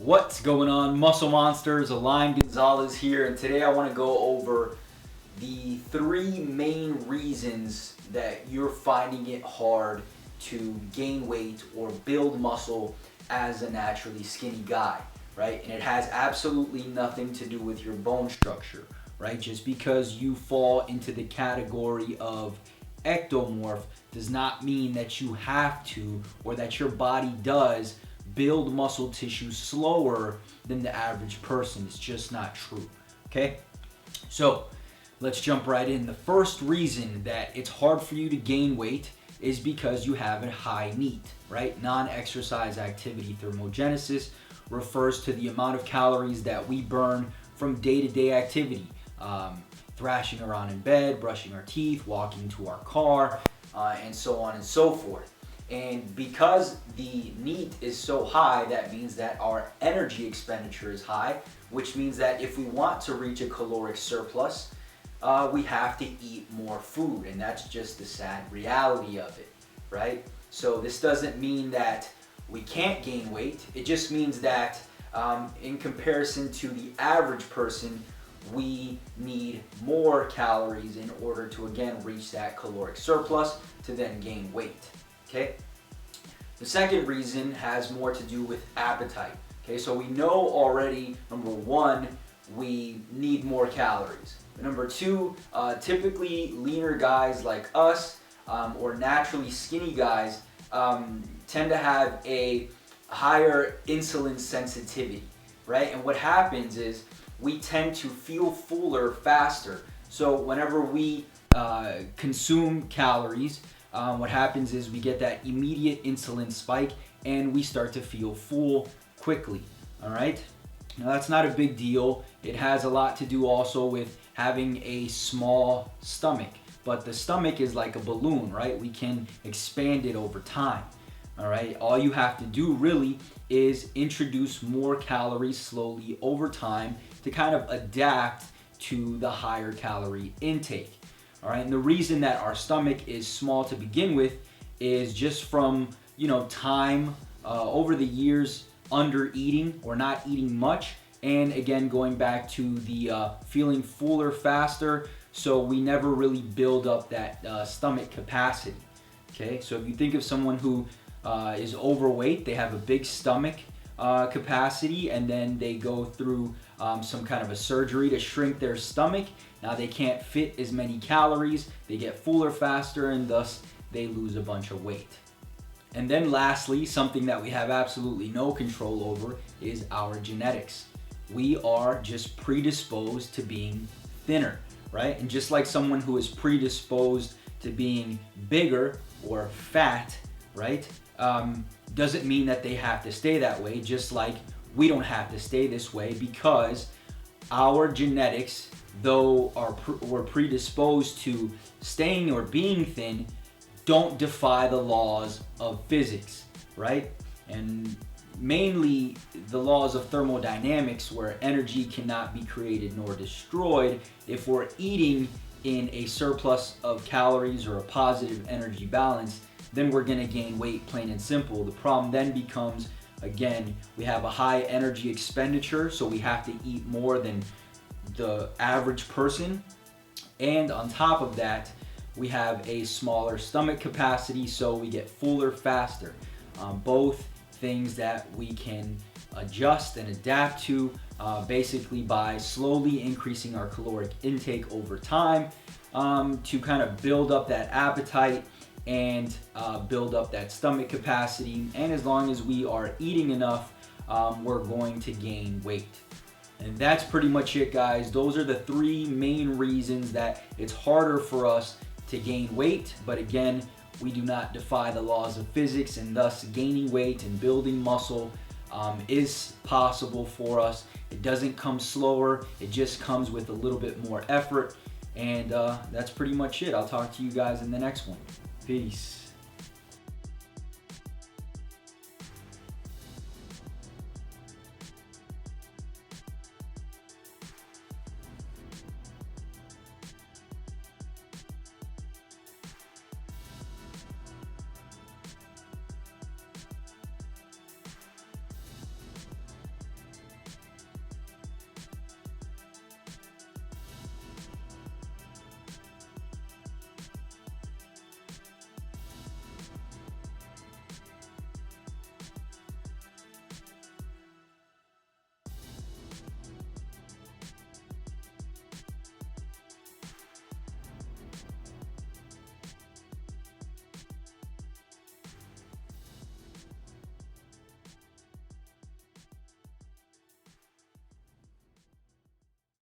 What's going on, Muscle Monsters? Align Gonzalez here, and today I want to go over the three main reasons that you're finding it hard to gain weight or build muscle as a naturally skinny guy, right? And it has absolutely nothing to do with your bone structure, right? Just because you fall into the category of ectomorph does not mean that you have to, or that your body does, build muscle tissue slower than the average person. It's just not true, okay? So let's jump right in. The first reason that it's hard for you to gain weight is because you have a high NEAT, right? Non-exercise activity thermogenesis refers to the amount of calories that we burn from day-to-day activity. Thrashing around in bed, brushing our teeth, walking to our car, and so on and so forth. And because the NEAT is so high, that means that our energy expenditure is high, which means that if we want to reach a caloric surplus, we have to eat more food, and that's just the sad reality of it, right? So this doesn't mean that we can't gain weight. It just means that in comparison to the average person, we need more calories in order to, again, reach that caloric surplus to then gain weight. Okay. The second reason has more to do with appetite. Okay, so we know already, number one, we need more calories. Number two, typically leaner guys like us or naturally skinny guys tend to have a higher insulin sensitivity, right? And what happens is we tend to feel fuller faster. So whenever we consume calories, what happens is we get that immediate insulin spike and we start to feel full quickly, all right? Now that's not a big deal. It has a lot to do also with having a small stomach, but the stomach is like a balloon, right? We can expand it over time, all right? All you have to do really is introduce more calories slowly over time to kind of adapt to the higher calorie intake. All right, and the reason that our stomach is small to begin with is just from, time over the years under eating or not eating much, and again going back to the feeling fuller faster, so we never really build up that stomach capacity. Okay, so if you think of someone who is overweight, they have a big stomach capacity, and then they go through some kind of a surgery to shrink their stomach. Now they can't fit as many calories, they get fuller faster, and thus they lose a bunch of weight. And then lastly, something that we have absolutely no control over is our genetics. We are just predisposed to being thinner, right? And just like someone who is predisposed to being bigger or fat, right? Doesn't mean that they have to stay that way, just like we don't have to stay this way, because our genetics, though we're predisposed to staying or being thin, don't defy the laws of physics, right? And mainly the laws of thermodynamics, where energy cannot be created nor destroyed. If we're eating in a surplus of calories or a positive energy balance, then we're gonna gain weight, plain and simple. The problem then becomes, again, we have a high energy expenditure, so we have to eat more than the average person. And on top of that, we have a smaller stomach capacity, so we get fuller faster. Both things that we can adjust and adapt to basically by slowly increasing our caloric intake over time to kind of build up that appetite and build up that stomach capacity. And as long as we are eating enough, we're going to gain weight. And that's pretty much it, guys. Those are the three main reasons that it's harder for us to gain weight. But again, we do not defy the laws of physics, and thus gaining weight and building muscle is possible for us. It doesn't come slower, it just comes with a little bit more effort. And that's pretty much it. I'll talk to you guys in the next one. Peace.